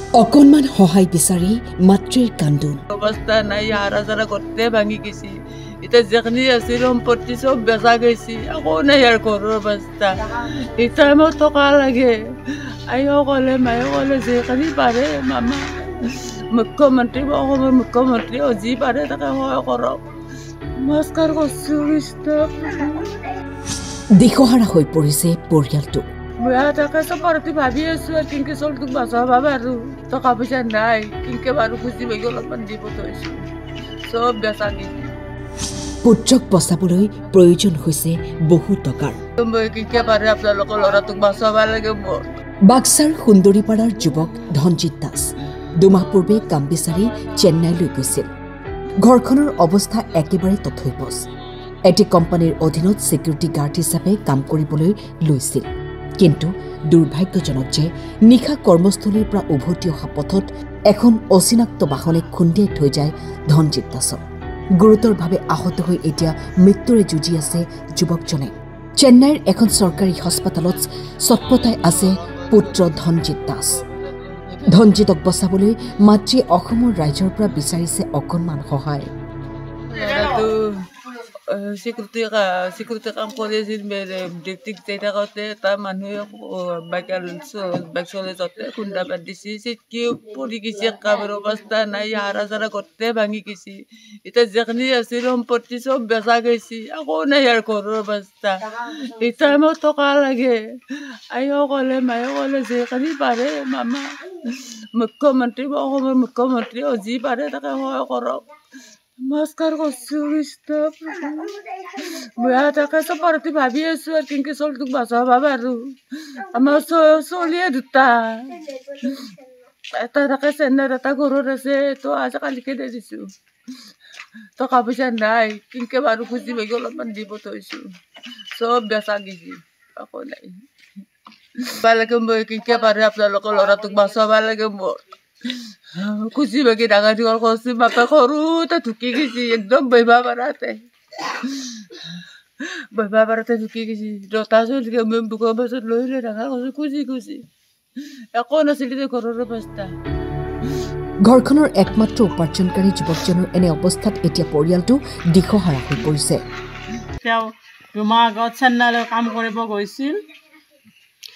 অকণমান সহায় বিচাৰি মাতৃৰ কান্দোন অৱস্থা নাই হাৰা চাৰা গোটে ভাঙি গৈছে এতিয়া যেখিনি আছিল সম্পত্তি চব বেচা গৈছে আকৌ নাই ইয়াৰ ঘৰৰ অৱস্থা এতিয়া মোক টকা লাগে আইও ক'লে মায়ে ক'লে যেখিনি পাৰে মামা মুখ্যমন্ত্ৰী বা অসমৰ মুখ্যমন্ত্ৰী যি পাৰে তাকে সহায় কৰক নমস্কাৰ কৰিছোঁ দিশহাৰা হৈ পৰিছে পৰিয়ালটো বেয়া তাকে চব পাৰতি ভাবি আছো আৰু কিনকে চলটোক বাচাবা বাৰু টকা পইচা নাই কিনকে বাৰু খুচি বাগি অলপমান দিব থৈছো চব বেচা গৈছে পুত্ৰক বচাবলৈ প্ৰয়োজন হৈছে বহু টকাৰ মই কিনকে পাৰে আপোনালোকৰ ল'ৰাটোক বাচাবা লাগে মোৰ বাক্সাৰ সুন্দৰীপাৰাৰ যুৱক ধনজিত দাস দুমাহ পূৰ্বে কাম বিচাৰি চেন্নাইলৈ গৈছিল ঘৰখনৰ অৱস্থা একেবাৰে তথৈবচ এটি কোম্পানীৰ অধীনত সিকিউৰিটি গাৰ্ড হিচাপে কাম কৰিবলৈ লৈছিল কিন্তু দুৰ্ভাগ্যজনক যে নিশা কৰ্মস্থলীৰ পৰা উভতি অহা পথত এখন অচিনাক্ত বাহনে খুন্দিয়াই থৈ যায় ধনজিত দাসক গুৰুতৰভাৱে আহত হৈ এতিয়া মৃত্যুৰে যুঁজি আছে যুৱকজনে চেন্নাইৰ এখন চৰকাৰী হাস্পতালত ছটপটাই আছে পুত্ৰ ধনজিত দাস ধনজিতক বচাবলৈ মাতৃয়ে অসমৰ ৰাইজৰ পৰা বিচাৰিছে অকণমান সহায় সিকিউৰিটি কাম কৰি আছিল ডিউটিত যাই থাকোঁতে এটা মানুহে বাইক চলাই যাওঁতে খুন্দা পাত দিছে চিটকি পৰি গৈছে একেবাৰে অৱস্থা নাই হাৰা চাৰা গোটে ভাঙি গৈছে এতিয়া যেখিনি আছিল সম্পত্তি চব বেচা গৈছে আকৌ নাই ইয়াৰ ঘৰৰ অৱস্থা এতিয়া মোক টকা লাগে আইও ক'লে মায়ে ক'লে যেখিনি পাৰে মামা মুখ্যমন্ত্ৰী বা অসমৰ মুখ্যমন্ত্ৰী যি পাৰে তাকে সহায় কৰক নমস্কাৰ কৰিছোঁ বেয়া তাকে চব পাৰতি ভাবি আছো আৰু কিনকে চলটোক বাচাবা বাৰু আমাৰ চলিয়ে দুটা এটা থাকে চেন্নাইত এটা ঘৰত আছে তো আজি কালিকে দি দিছোঁ টকা পইচা নাই কিনকে বাৰু খুচি বাগি অলপমান দিব থৈছোঁ চব বেচা গৈছে আকৌ নাই লাগে মই কিনকে পাৰে আপোনালোকৰ ল'ৰাটোক বাচাবা লাগে মোৰ খুচি বাগি ডাঙৰ দীঘল কৰিছোঁ বাপে সৰুতে ঢুকি গৈছে একদম বহিব পাৰাতে ঢুকি গৈছে দটা চলিকে মই বুকৰ পাছত লৈ ডাঙৰ কৰিছোঁ খুচি একো নাছিল ঘৰৰ অৱস্থা ঘৰখনৰ একমাত্ৰ উপাৰ্জনকাৰী যুৱকজনৰ এনে অৱস্থাত এতিয়া পৰিয়ালটো দিশহাৰা হৈ পৰিছে তেওঁ দুমাহ আগত চেন্নাইলৈ কাম কৰিব গৈছিল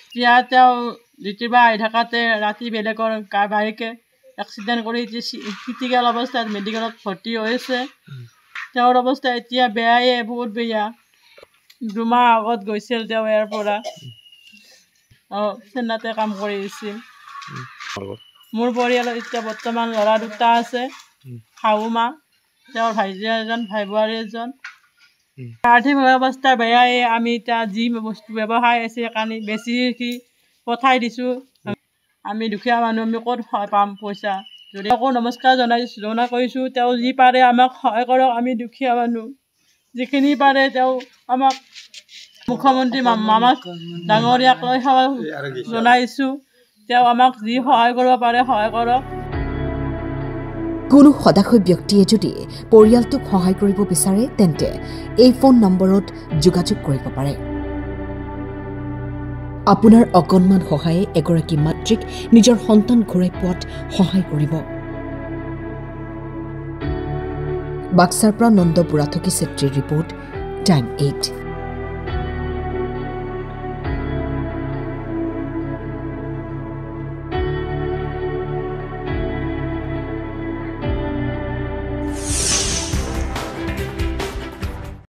এতিয়া তেওঁ ডিউটিৰ আহি থাকাতে ৰাতি বেলেগৰ বাইকে এক্সিডেণ্ট কৰি ক্ৰিটিকেল অৱস্থাত মেডিকেলত ভৰ্তি হৈছে তেওঁৰ অৱস্থা এতিয়া বেয়াই বহুত বেয়া দুমাহ আগত গৈছিল তেওঁ ইয়াৰ পৰা চেন্নাইতে কাম কৰি আছিল মোৰ পৰিয়ালত এতিয়া বৰ্তমান ল'ৰা দুটা আছে শাহু মা তেওঁৰ ভাইটি এজন ভাই বোৱাৰী এজন আৰ্থিক অৱস্থা বেয়াই আমি এতিয়া যি বস্তু ব্যৱসায় আছে সেইকাৰণে বেছি পঠাই দিছোঁ আমি দুখীয়া মানুহ আমি ক'ত সহায় পাম পইচা যদি আকৌ নমস্কাৰ জনাই কৰিছোঁ তেওঁ যি পাৰে আমাক সহায় কৰক আমি দুখীয়া মানুহ যিখিনি পাৰে তেওঁ আমাক মুখ্যমন্ত্ৰী মামাক ডাঙৰীয়াক লৈ সেৱা জনাইছোঁ তেওঁ আমাক যি সহায় কৰিব পাৰে সহায় কৰক কোনো সদাশয় ব্যক্তিয়ে যদি পৰিয়ালটোক সহায় কৰিব বিচাৰে তেন্তে এই ফোন নম্বৰত যোগাযোগ কৰিব পাৰে আপোনাৰ অকণমান সহায়ে এগৰাকী মাতৃক নিজৰ সন্তান ঘূৰাই পোৱাত সহায় কৰিব বাক্সাৰ পৰা নন্দ বুঢ়াথকী চেত্ৰীৰ ৰিপৰ্ট টাইম 8